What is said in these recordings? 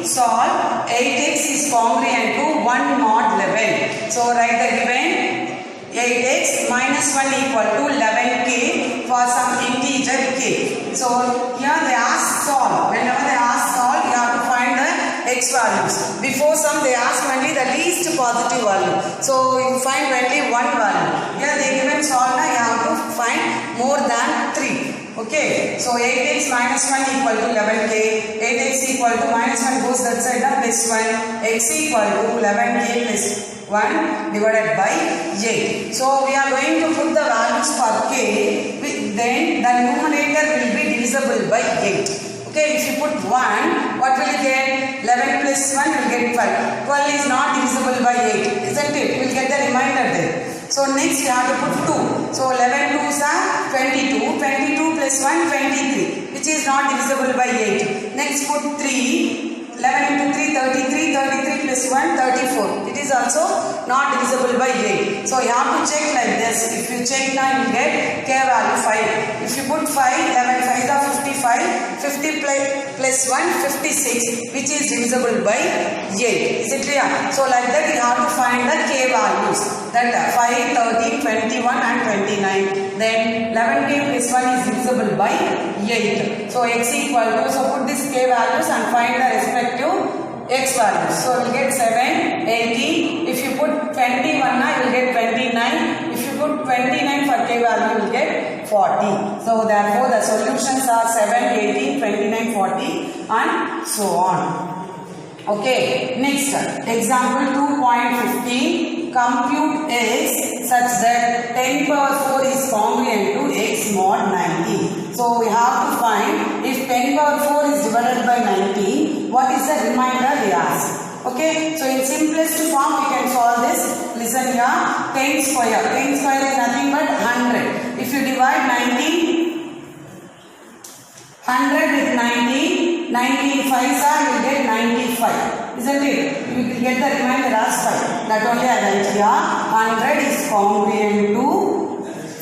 solve 8x is congruent to 1 mod 11. So write the given 8x minus 1 equal to 11k for some integer k. So here they ask solve. Whenever they ask solve, you have to find the x values. Before some they ask only the least positive value. So you find only one value. Here they given solve, now you have to find more than 3. Okay, so 8x minus 1 equal to 11k, 8x equal to minus 1 goes that side up plus 1, x equal to 11k plus 1 divided by 8. So we are going to put the values for k, then the numerator will be divisible by 8. Okay, if you put 1, what will you get? 11 plus 1 will get 12. 12 is not divisible by 8, isn't it? You will get the remainder there. So next you have to put 2. So 11 2s are 22. 22 plus 1, 23, which is not divisible by 8. Next put 3. 11 into 3, 33. 33 plus 1, 34. It is also not divisible by 8. So you have to check like this. If you check now, you will get k value 5. If you put 5, 11 5 are 55. 50 plus 1, 56, which is divisible by 8. Is it clear? So like that you have to find the k values. That 5, 13, 21 and 29. Then 11k plus 1 is divisible by 8. So x equal to, so put this k values and find the respective x values. So you will get 7, 18. If you put 21 now, you will get 29. If you put 29 for k value, you will get 40. So therefore the solutions are 7, 18, 29, 40 and so on. Okay, next example 2.15. Compute x such that 10 power 4 is congruent to x mod 90. So we have to find if 10 power 4 is divided by 90, what is the remainder they ask. Okay, so in simplest form we can solve this. Listen here, 10 square. 10 square is nothing but 100. If you divide 90, 100 with 90, 90 5s are, you will get 95. Isn't it? You will get the remainder as 5. That only I write here. 100 is congruent to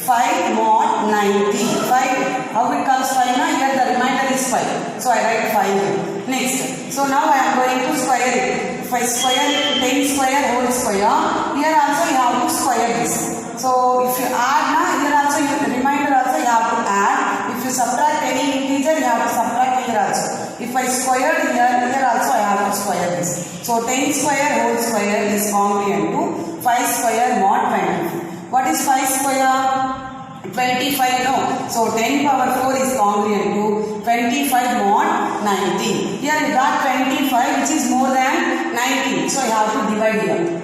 5 mod 90. 5, how it comes 5 now? Here the remainder is 5. So I write 5 here. Next. So now I am going to square it. If I square it, 10 square whole square. Here also you have to square this. So if you add now, here also the remainder also you have to add. If you subtract any integer, you have to subtract here also. If I squared here also I have to square this. So 10 square whole square is congruent to 5 square mod 20. What is 5 square? 25, no. So 10 power 4 is congruent to 25 mod 90. Here you got 25 which is more than 19. So you have to divide here.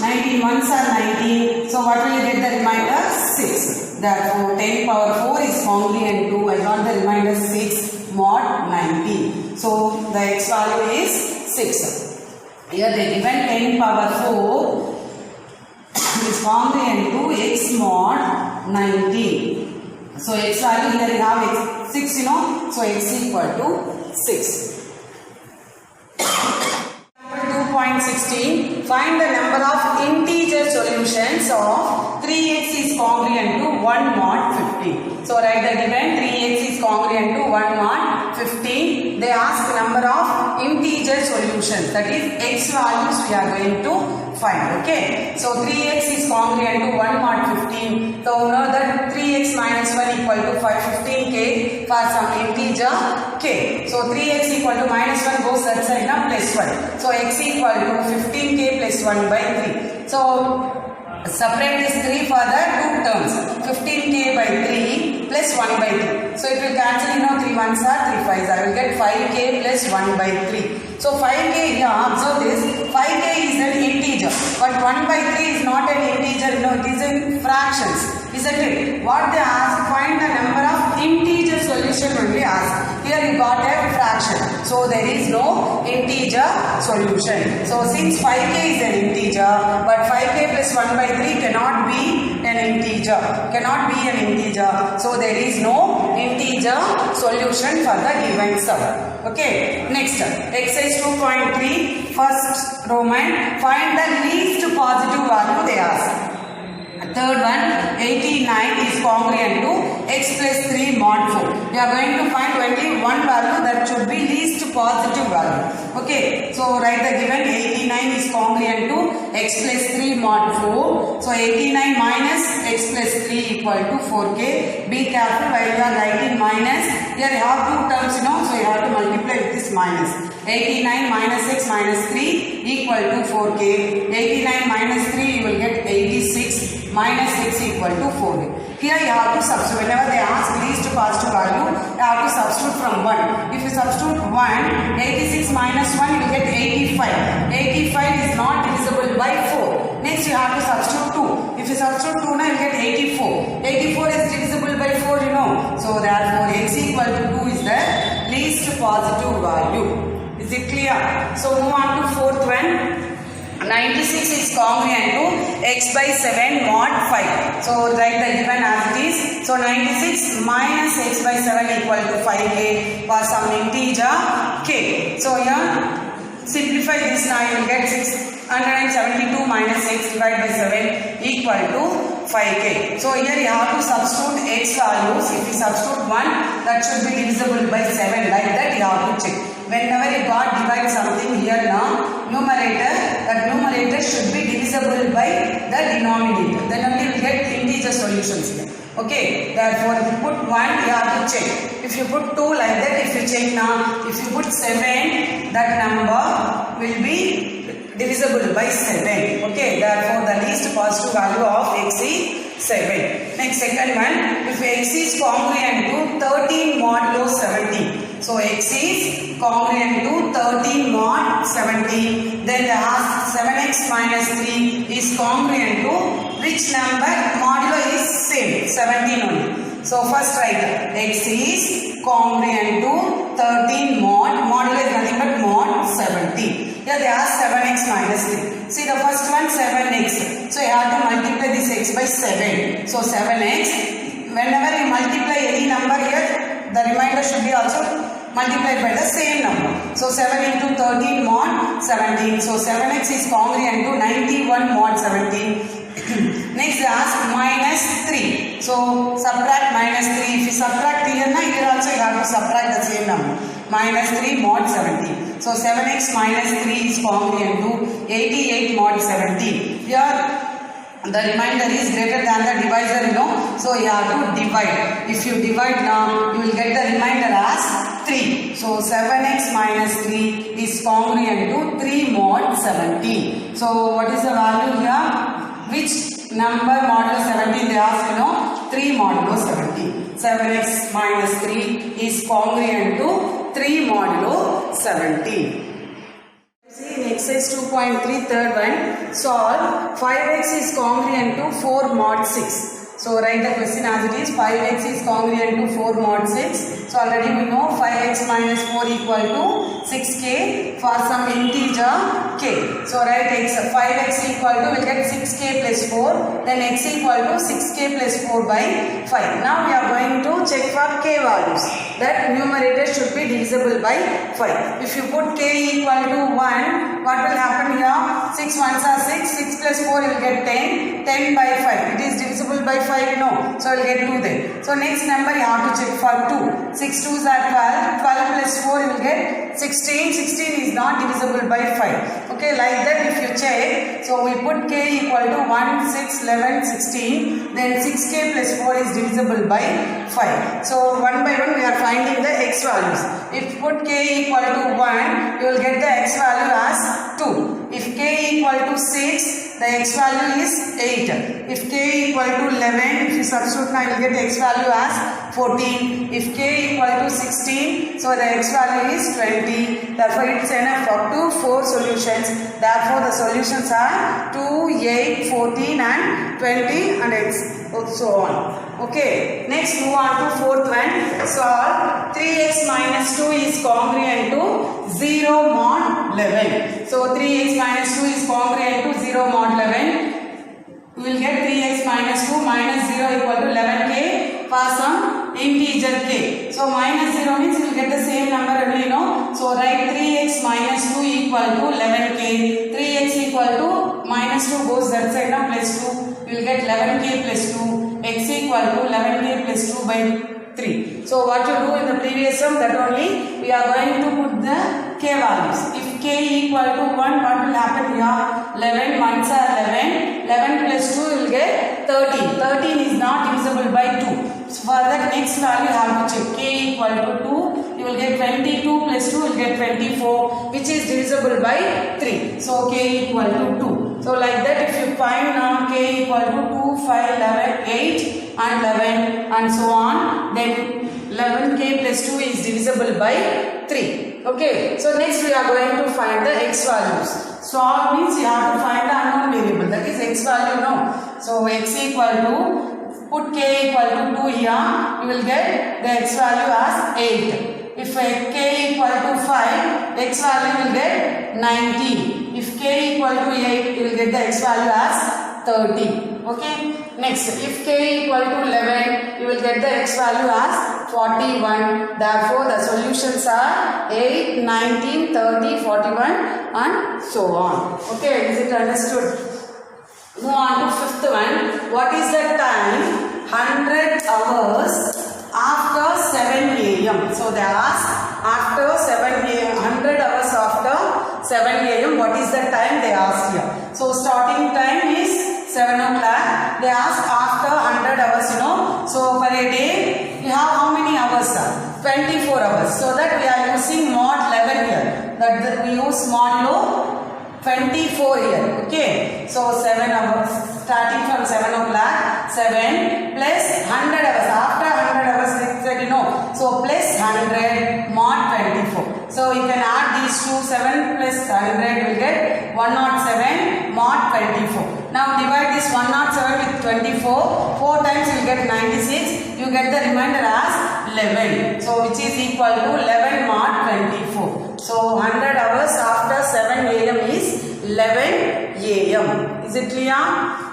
19 ones are 19. So what will you get the remainder? 6. Therefore 10 power 4 is congruent to, I got the remainder 6 mod 90. So the x value is 6. Here they given 10 power 4 is congruent to x mod 90. So x value here you have x 6, you know. So x equal to 6. 2.16. Find the number of integer solutions of 3x is congruent to 1 mod 15. So write the given 3x is congruent to 1 mod 15. They ask number of integer solutions, that is x values we are going to find. Okay, so 3x is congruent to 1 mod 15. So know that 3x minus 1 equal to 515k for some integer k. So 3x equal to minus 1 goes that side now plus 1. So x equal to 15k plus 1 by 3. So separate this 3 for the two terms. 15k by 3 plus 1 by 3. So it will cancel, you know, 3 ones are 3 5s. I will get 5k plus 1 by 3. So 5k here, observe this. 5k is an integer. But 1 by 3 is not an integer. No, it is in fractions. Isn't it? What they ask, find the number of integer solution only ask. Here you got a fraction. So there is no integer solution. So since 5k is an integer, but 5k plus 1 by 3 cannot be an integer. Cannot be an integer. So there is no integer solution for the given sum. Okay. Next, exercise 2.3, first Roman, find the least positive value they ask. Third one, 89 is congruent to x plus 3 mod 4. We are going to find only one value that should be least positive value. Okay, so write the given 89 is congruent to x plus 3 mod 4. So 89 minus x plus 3 equal to 4k. Be careful while you are writing minus. Here you have two terms, so you have to multiply with this minus. 89 minus x minus 3 equal to 4k. 89 minus 3 you will get 86 minus x equal to 4k. Here you have to substitute. Whenever they ask least positive value, you have to substitute from 1. If you substitute 1, 86 minus 1 you will get 85. 85 is not divisible by 4. Next you have to substitute 2. If you substitute 2 now you get 84. 84 is divisible by 4, So therefore x equal to 2 is the least positive value. Is it clear? So move on to fourth one. 96 is congruent to x by 7 mod 5. So write the given as it is. So 96 minus x by 7 equal to 5k for some integer k. So here simplify this now you will get 672 minus x divided by 7 equal to 5k. So here you have to substitute x values. If you substitute 1, that should be divisible by 7. Like that you have to check. Whenever you got divide something here now, that numerator should be divisible by the denominator. Then only you will get integer solutions here. Okay, therefore if you put 1, you have to check. If you put 2 like that, if you check now, if you put 7, that number will be divisible by 7. Okay, therefore the least positive value of x is 7. Next, second one, if x is congruent to 13 modulo 17. So x is congruent to 13 mod 17. Then the 7x minus 3 is congruent to which number? Modulo is same, 17 only. So first write x is congruent to 13 mod. Modulo is nothing but mod 17. Here they ask 7x minus 3. See the first one 7x. So you have to multiply this x by 7. So 7x. Whenever you multiply any number here, the remainder should be also multiplied by the same number. So 7 into 13 mod 17. So 7x is congruent to 91 mod 17. Next they ask minus 3. So subtract minus 3. If you subtract here also you have to subtract the same number. Minus 3 mod 17. So 7x minus 3 is congruent to 88 mod 17. Here the remainder is greater than the divisor, So you have to divide. If you divide now, you will get the remainder as 3. So 7x minus 3 is congruent to 3 mod 17. So what is the value here? Which number modulo 17 they ask, 3 modulo 17. 7x minus 3 is congruent to 3 modulo 17. See in exercise 2.3 third one, solve 5x is congruent to 4 mod 6. So write the question as it is. 5x is congruent to 4 mod 6. So already we know 5x minus 4 equal to 6k for some integer k. So write x 5x equal to, we'll get 6k plus 4. Then x equal to 6k plus 4 by 5. Now we are going to check for k values. That numerator should be divisible by 5. If you put k equal to 1, what will happen here? 6 ones are 6. 6 plus 4 you will get 10. 10 by 5. It is divisible by 5. No. So I will get 2 there. So next number you have to check for 2. 6 2s are 12. 12 plus 4 you will get 16. 16 is not divisible by 5. Okay, like that if you check. So we put k equal to 1, 6, 11, 16. Then 6k plus 4 is divisible by 5. So one by one we are finding the x values. If you put k equal to 1, you will get the x value as 2. If k equal to 6, the x value is 8. If k equal to 11, if you substitute now, you will get x value as 14. If k equal to 16, so the x value is 20. Therefore, it is enough up to 4 solutions. Therefore, the solutions are 2, 8, 14 and 20 and x. So on. Okay, next move on to fourth one. Solve 3x minus 2 is congruent to 0 mod 11. So 3x minus 2 is congruent to 0 mod 11. We will get 3x minus 2 minus 0 equal to 11k for some integer k. So minus 0 means you will get the same number only, So write 3x minus 2 equal to 11k. 3x equal to minus 2 goes that side now, plus 2. You we will get 11k plus 2, x equal to 11k plus 2 by 3. So what you do in the previous sum, that only we are going to put the k values. If k equal to 1, what will happen here? 11 ones are 11. 11 plus 2 will get 13. 13 is not divisible by 2. So for that next value you have to check. K equal to 2, you will get 22 plus 2 will get 24, which is divisible by 3. So k equal to 2. So like that, if you find now k equal to 2, 5, 11, 8 and 11 and so on, then 11k plus 2 is divisible by 3. Okay, so next we are going to find the x values. Solve means you have to find the unknown variable, that is x value now. So x equal to, put k equal to 2 here, you will get the x value as 8. If k equal to 5, x value will get 19. If k equal to 8, you will get the x value as 30. Okay. Next, if k equal to 11, you will get the x value as 41. Therefore, the solutions are 8, 19, 30, 41 and so on. Okay, is it understood? Move on to fifth one. What is the time? 100 hours after 7 a.m. So they ask after 7 a.m. 100 hours after 7 a.m. What is the time they ask here? So starting time is 7 o'clock. They ask after 100 hours, you know. So for a day, we have how many hours? 24 hours. So that we are using mod 11 here. That we use modulo 24 here. Okay. So 7 hours. Starting from 7 o'clock. 7 plus 100 hours. After 100 hours, you know. So plus 100 mod 24. So you can add these two. 7 plus 100 will get 107 mod 24. Now divide this 107 with 24. 4 times you will get 96. You get the remainder as 11. So which is equal to 11 mod 24. So 100 hours after 7 a.m. is 11 a.m. Is it clear?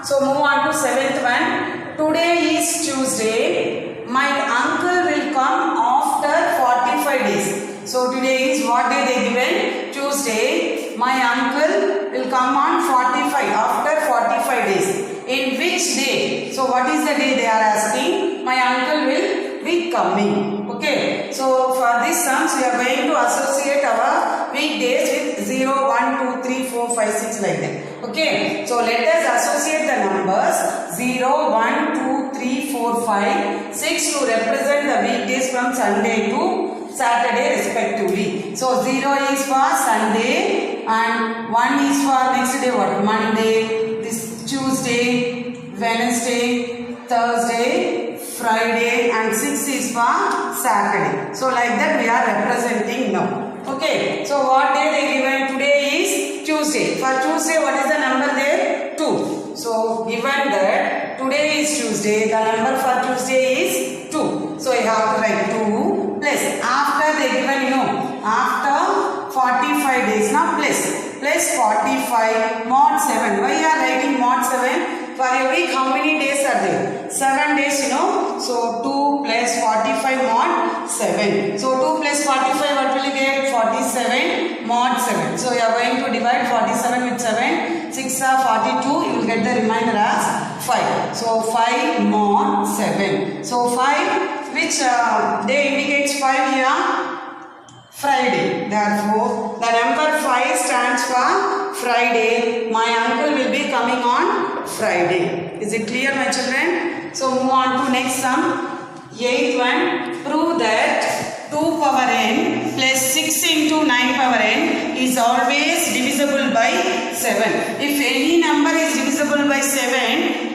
So move on to 7th one. Today is Tuesday. My uncle will come after 45 days. So today is what day they given? Tuesday. My uncle will come on 45 after 45 days. In which day? So what is the day they are asking? My uncle will be coming. Okay. So for this sums we are going to associate our weekdays with 0, 1, 2, 3, 4, 5, 6 like that. Okay. So let us associate the numbers 0, 1, 2, 3, 4, 5, 6 to represent the weekdays from Sunday to Saturday respectively. So 0 is for Sunday and 1 is for next day what? Monday, this Tuesday, Wednesday, Thursday, Friday and 6 is for Saturday. So like that we are representing now. Okay. So what day they given? Today is Tuesday. For Tuesday what is the number there? 2. So given that today is Tuesday, the number for Tuesday is 2. So you have to write 2 plus after they given, you know, after 45 days now plus 45 mod 7. Why you are writing mod 7? For a week how many days are there? 7 days, you know. So 2 plus 45 mod 7. So 2 plus 45 what will you get? 47 mod 7. So you are going to divide 47 with 7. 6 are 42. You will get the remainder as 5. So 5 mod 7. So 5, which day indicates 5 here? Friday. Therefore, the number 5 stands for Friday. My uncle will be coming on Friday. Is it clear, my children? So move on to next sum. 8th one. Prove that 2 power n plus 6 into 9 power n is always divisible by 7. If any number is divisible by 7,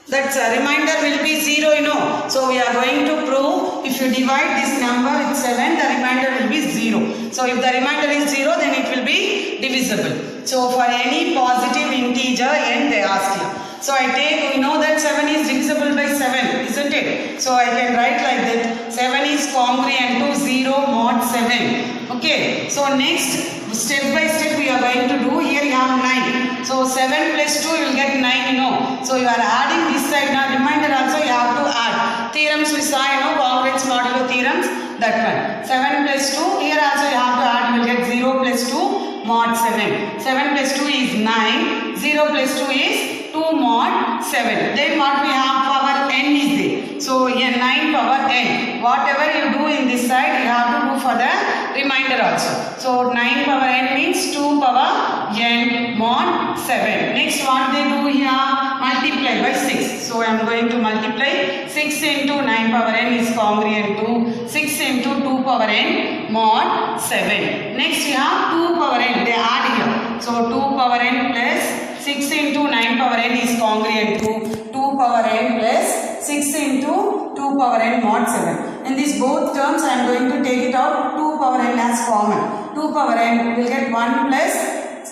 that remainder will be 0, you know. So we are going to prove if you divide this number with 7, the remainder will be 0. So if the remainder is 0, then it will be divisible. So for any positive integer n they ask you. So I take, we know that 7 is divisible by 7, isn't it? So I can write like that. 7 is congruent to 0 mod 7. Okay. So next, step by step we are going to do. Here you have 9. So 7 plus 2 you will get 9, you know. So you are adding this side now. Remainder also you have to add. Theorems we saw, you know, congruence modulo theorems. That one. 7 plus 2. Here also you have to add. You will get 0 plus 2 mod 7. 7 plus 2 is 9. 0 plus 2 is 2 2 mod 7. Then what we have, power n is there. So here 9 power n. Whatever you do in this side, you have to do for the remainder also. So 9 power n means 2 power n mod 7. Next what they do here, multiply by 6. So I am going to multiply 6 into 9 power n is congruent to 6 into 2 power n mod 7. Next you have 2 power n, they add here. So 2 power n plus 6 into 9 power n is congruent to 2 power n plus 6 into 2 power n mod 7. In these both terms I am going to take it out, 2 power n as common. 2 power n will get 1 plus,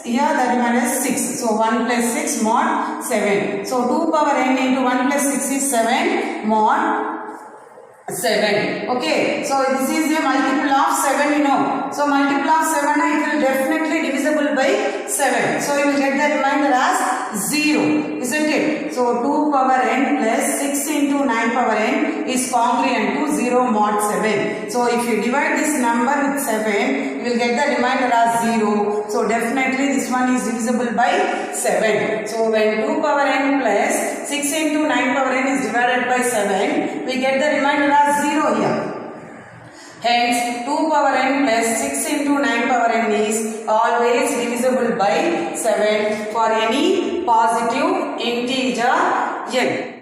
here the remainder is 6. So 1 plus 6 mod 7. So 2 power n into 1 plus 6 is 7 mod 7. Okay, so this is a multiple of 7, you know. So multiple of 7, it will definitely divisible by 7. So you will get the remainder as 0, isn't it? So 2 power n plus 6 into 9 power n is congruent to 0 mod 7. So if you divide this number with 7, you will get the remainder as 0. So definitely this one is divisible by 7. So when 2 power n plus 6 into 9 power n is divided by 7, we get the remainder as 0 here. Hence 2 power n plus 6 into 9 power n is always divisible by 7 for any positive integer n.